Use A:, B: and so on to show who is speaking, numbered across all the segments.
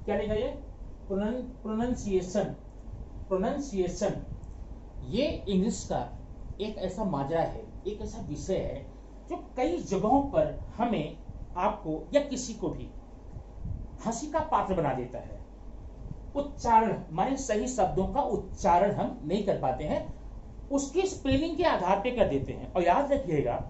A: क्या लिखा ये प्रोनाउंसिएशन। प्रोनाउंसिएशन ये इंग्लिश का एक ऐसा माजरा है, एक ऐसा विषय है जो कई जगहों पर हमें, आपको या किसी को भी हंसी का पात्र बना देता है। उच्चारण माने सही शब्दों का उच्चारण हम नहीं कर पाते हैं, उसकी स्पेलिंग के आधार पे कर देते हैं। और याद रखिएगा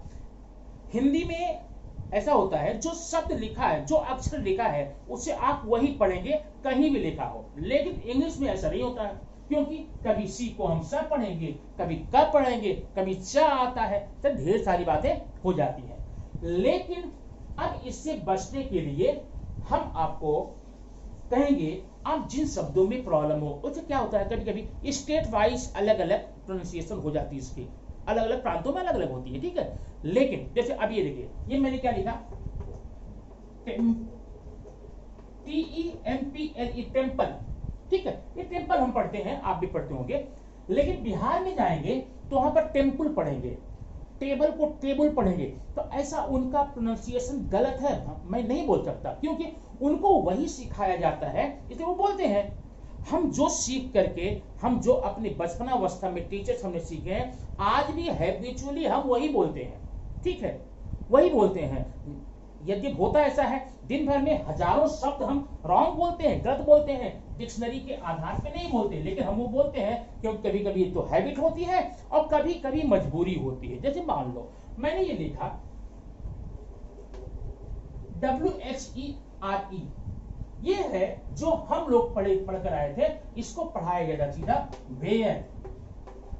A: हिंदी में ऐसा होता है, जो शब्द लिखा है, जो अक्षर लिखा है, उसे आप वही पढ़ेंगे कहीं भी लिखा हो। लेकिन इंग्लिश में ऐसा नहीं होता है, क्योंकि कभी सी को हम स पढ़ेंगे, कभी क पढ़ेंगे, कभी च आता है, तो ढेर सारी बातें हो जाती हैं। लेकिन अब इससे बचने के लिए हम आपको कहेंगे, आप जिन शब्दों में प्रॉब्लम हो, उससे क्या होता है, कभी कभी स्टेट वाइज अलग अलग प्रोनाउंसिएशन हो जाती है, इसकी अलग अलग प्रांतों में अलग अलग होती है, ठीक है। लेकिन जैसे अब ये देखिए, ये मैंने क्या लिखा, TEMPLE, टेम्पल, ठीक है। ये टेम्पल हम पढ़ते हैं, आप भी पढ़ते होंगे। लेकिन बिहार में जाएंगे तो वहां पर टेम्पल पढ़ेंगे, टेबल को टेबल पढ़ेंगे। तो ऐसा उनका प्रोनाउंसिएशन गलत है, मैं नहीं बोल सकता, क्योंकि उनको वही सिखाया जाता है, इसलिए वो बोलते हैं। हम जो सीख करके, हम जो अपने बचपना अवस्था में टीचर्स हमने सीखे हैं, आज भी हैबिचुअली हम वही बोलते हैं, ठीक है, वही बोलते हैं। यदि होता ऐसा है, दिन भर में हजारों शब्द हम रॉन्ग बोलते हैं, गलत बोलते हैं, डिक्शनरी के आधार पे नहीं बोलते, लेकिन हम वो बोलते हैं क्योंकि कभी कभी तो हैबिट होती है और कभी कभी मजबूरी होती है। जैसे मान लो मैंने ये लिखा WHERE, ये है जो हम लोग पढ़कर आए थे, इसको पढ़ाया गया था सीधा वेयर,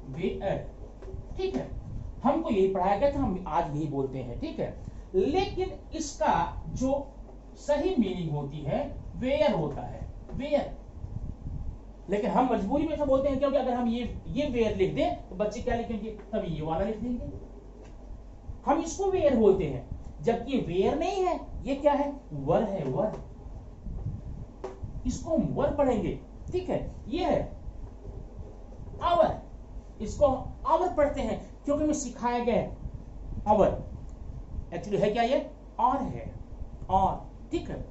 A: वेयर, ठीक है, हमको यही पढ़ाया गया था, हम आज यही बोलते हैं, ठीक है। लेकिन इसका जो सही मीनिंग होती है वेयर होता है, वेयर। लेकिन हम मजबूरी में ऐसा बोलते हैं, क्योंकि अगर हम ये वेयर लिख दें तो बच्चे क्या लिखेंगे, तभी ये वाला लिख देंगे, हम इसको वेयर बोलते हैं, जबकि वेयर नहीं है, ये क्या है, वर है, वर, इसको हम वर पढ़ेंगे, ठीक है। ये है आवर, इसको आवर पढ़ते हैं, क्योंकि हमें सिखाया गया है आवर, एक्चुअली है क्या, ये और है, और, ठीक है।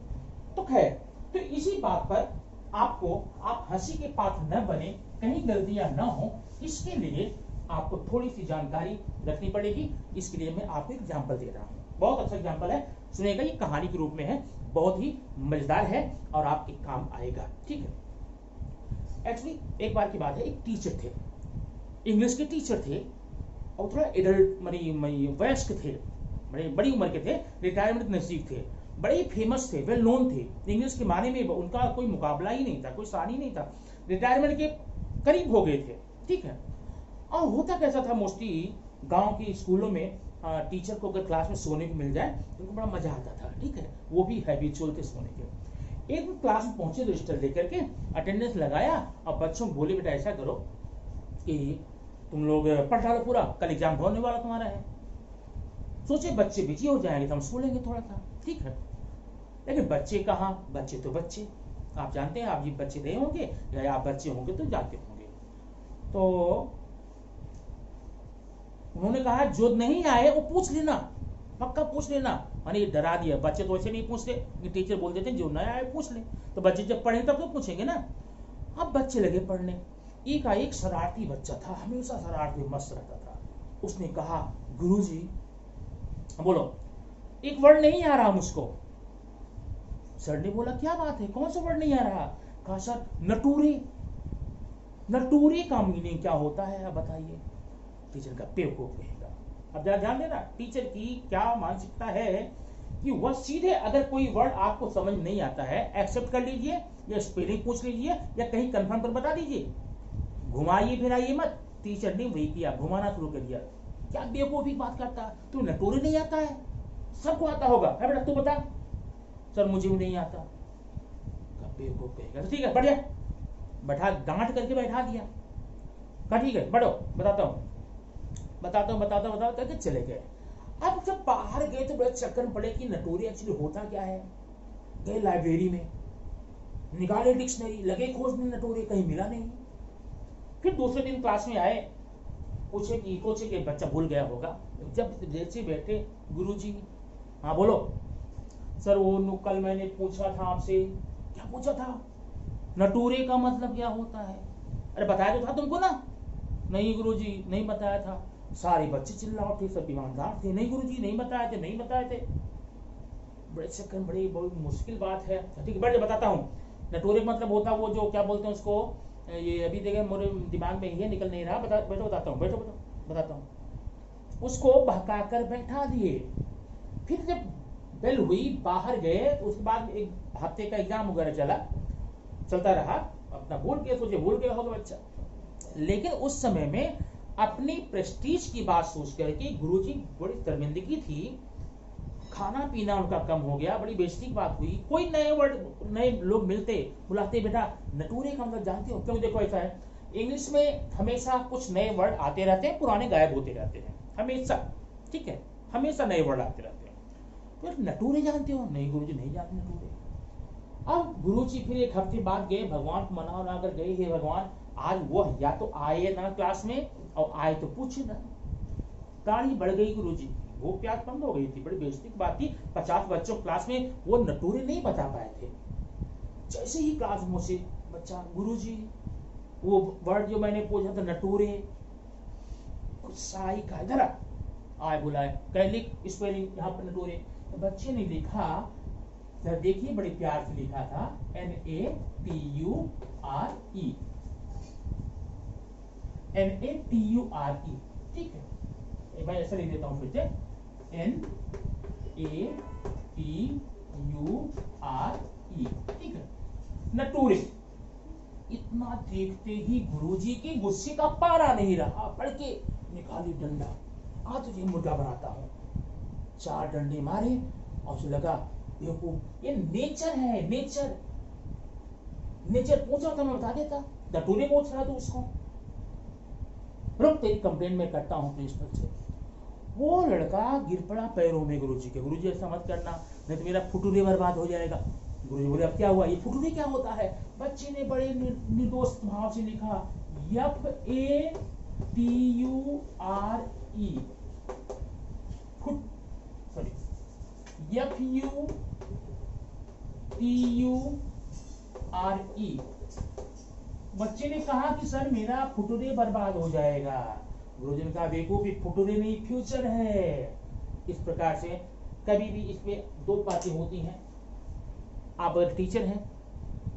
A: तो खैर, तो इसी बात पर आपको, आप हंसी के पात्र न बने, कहीं गलतियां न हो, इसके लिए आपको थोड़ी सी जानकारी रखनी पड़ेगी। इसके लिए मैं आपको एग्जाम्पल दे रहा हूं, बहुत अच्छा एग्जाम्पल है, सुनिएगा, ये कहानी के रूप में है, बहुत ही मजेदार है और आपके काम आएगा, ठीक है। एक्चुअली एक बार की बात है, एक टीचर थे, इंग्लिश के टीचर थे, और थोड़ा एडल्ट वयस्क थे, बड़ी उम्र के थे, रिटायरमेंट नजदीक थे, बड़े फेमस थे, वेल नोन थे, इंग्लिश के माने में उनका कोई मुकाबला ही नहीं था, कोई सानी नहीं था, रिटायरमेंट के करीब हो गए थे, ठीक है। और होता कैसा था, मोस्टली गांव के स्कूलों में टीचर को अगर क्लास में सोने को मिल जाए तो उनको बड़ा मजा आता था, ठीक है, वो भी हैबिचुअल थे सोने के। एक दिन क्लास में पहुंचे, रजिस्टर लेकर के अटेंडेंस लगाया और बच्चों को बोले, बेटा ऐसा करो कि तुम लोग पढ़ डालो पूरा, कल एग्जाम होने वाला तुम्हारा है। सोचे बच्चे बिजी हो जाएंगे तो हम सो लेंगे थोड़ा सा, ठीक है। लेकिन बच्चे कहाँ, बच्चे तो बच्चे, आप जानते हैं, आप ये बच्चे रहे होंगे या आप बच्चे होंगे तो जानते होंगे। तो उन्होंने कहा जो नहीं आए वो पूछ लेना, पक्का पूछ लेना, माने ये डरा दिया, बच्चे तो ऐसे नहीं पूछते, टीचर बोल देते जो नया आए पूछ ले, तो बच्चे जब पढ़े तब तो पूछेंगे ना। अब बच्चे लगे पढ़ने, एक शरारती बच्चा था, हमेशा शरारती मस्त रहता था। उसने कहा, गुरुजी बोलो, एक वर्ड नहीं आ रहा मुझको। सर ने बोला, क्या बात है, कौन सा वर्ड नहीं आ रहा? कहा, सर नटूरी। नटूरी का मीनिंग क्या होता है, आप बताइए। टीचर का बेवकूफ कहेगा। अब जरा ध्यान देना, टीचर की क्या मानसिकता है कि वह सीधे अगर कोई वर्ड आपको समझ नहीं आता है, एक्सेप्ट कर लीजिए, या स्पेलिंग पूछ लीजिए, या कहीं कंफर्म कर बता दीजिए, घुमाइए फिराइए मत। टीचर ने वही किया, घुमाना शुरू कर दिया। क्या बेवकूफी बात करता, तू नटोरी नहीं आता है, सबको आता होगा, है बेटा तू बता। सर मुझे भी नहीं आता। बेवकूफ कहेगा, तो ठीक है बढ़िया, बैठा, डांट करके बैठा दिया। कहा ठीक है बढ़ो, बताता हूँ करके चले गए। अब जब बाहर गए तो बड़े चक्कर पड़े कि नटोरी एक्चुअली होता क्या है। गए लाइब्रेरी में, निकाले डिक्शनरी, लगे खोजने नटोरी, कहीं मिला नहीं। फिर दूसरे दिन क्लास में आए, पूछे कि बच्चा भूल गया होगा। जब जैसे बैठे, गुरुजी हाँ बोलो। सर वो कल मैंने पूछा था आपसे क्या पूछा था? नटूरे का मतलब क्या होता है? अरे बताया तो था तुमको ना। नहीं गुरुजी नहीं बताया था। सारे बच्चे चिल्ला उठे, सब ईमानदार थे, नहीं गुरुजी नहीं बताए थे, नहीं बताए थे। बड़े चक्कर, बड़ी बहुत मुश्किल बात है। ठीक है बैठ बताता हूँ। नटूरे का मतलब होता है वो जो क्या बोलते हैं उसको, ये अभी देखे मेरे दिमाग में ये निकल नहीं रहा, बैठो बताता हूँ, बैठो बताता हूँ। उसको बहका कर बैठा दिए। फिर जब बेल हुई बाहर गए, उसके बाद एक हफ्ते का एग्जाम वगैरह चलता रहा। अपना भूल के सोचे भूल गया होगा बच्चा, लेकिन उस समय में अपनी प्रेस्टीज की बात सोच करके गुरुजी बड़ी शर्मिंदगी थी, खाना पीना उनका कम हो गया, बड़ी बेइज्जती की बात हुई। कोई नए वर्ड नए लोग मिलते बुलाते, बेटा नटूरे का मतलब जानते हो? क्यों देखो ऐसा है, इंग्लिश में हमेशा कुछ नए वर्ड आते रहते हैं, पुराने गायब होते रहते हैं हमेशा। ठीक है, हमेशा नए वर्ड आते रहते हैं। तो नटूरे जानते हो? नहीं गुरुजी नहीं जानते नटूरे। अब गुरुजी फिर एक हफ्ते बाद गए, भगवान को मना कर गए, हे भगवान आज वो या तो आए ना क्लास में, और आए तो पूछे ना। ताड़ी बढ़ गई गुरुजी, वो प्यास बंद हो गई थी। बड़ी बेइज्जती की बात थी, 50 बच्चों क्लास में वो नटूरे नहीं बता पाए थे। जैसे ही क्लास में से बच्चा, गुरुजी वो वर्ड जो मैंने पूछा था नटूरे, गुस्सा आई का इधर आए बुलाए, कह लिख स्पेलिंग यहाँ पर नटूरे। तो बच्चे ने लिखा, जरा देखिए बड़े प्यार से लिखा था NATURE, NATURE। ठीक है, मैं ऐसा लिख देता हूं फिर से, NATURE। ठीक है, नटूरे। इतना देखते ही गुरुजी के गुस्से का पारा नहीं रहा, पढ़ के निकाली डंडा, आज तुझे मुर्गा बनाता हूं। 4 डंडे मारे और उसे लगा देखो ये नेचर है, नेचर पूछा था मैं बता देता, नटूरे पूछ रहा तो उसको। रुक तेरी कंप्लेन में करता हूँ प्रिंसिपल से। वो लड़का गिर पड़ा पैरों में गुरुजी के। गुरुजी ऐसा मत करना, नहीं तो मेरा फुटूरे बर्बाद हो जाएगा। गुरुजी बोले अब क्या हुआ? ये फुटूरे क्या होता है? बच्चे ने बड़े निर्दोष भाव से लिखा FATURE, FUTURE। बच्चे ने कहा कि सर मेरा फुटूरे बर्बाद हो जाएगा। गुरुजी ने कहा देखो कि फुटूरे नहीं फ्यूचर है। इस प्रकार से कभी भी इसमें 2 बातें होती हैं। आप अगर टीचर हैं,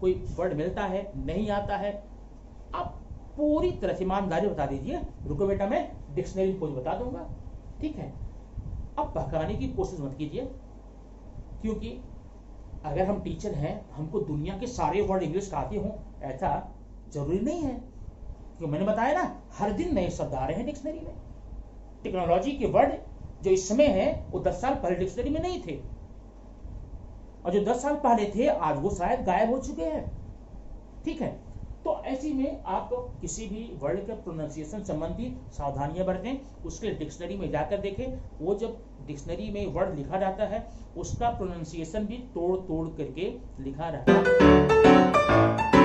A: कोई वर्ड मिलता है नहीं आता है, आप पूरी तरह से ईमानदारी बता दीजिए, रुको बेटा मैं डिक्शनरी खोज बता दूंगा। ठीक है, अब बहकाने की कोशिश मत कीजिए, क्योंकि अगर हम टीचर हैं, हमको दुनिया के सारे वर्ड इंग्लिश आते हों ऐसा जरूरी नहीं है। क्योंकि मैंने बताया ना, हर दिन नए शब्द आ रहे हैं डिक्शनरी में। टेक्नोलॉजी के वर्ड जो इस समय है वो 10 साल पहले डिक्शनरी में नहीं थे, और जो 10 साल पहले थे आज वो शायद गायब हो चुके हैं। ठीक है, तो ऐसे में आप किसी भी वर्ड के प्रोनाउंसिएशन संबंधी सावधानियां बरतें, उसके डिक्शनरी में जाकर देखें। वो जब डिक्शनरी में वर्ड लिखा जाता है उसका प्रोनाउंसिएशन भी तोड़ तोड़ करके लिखा रहता है।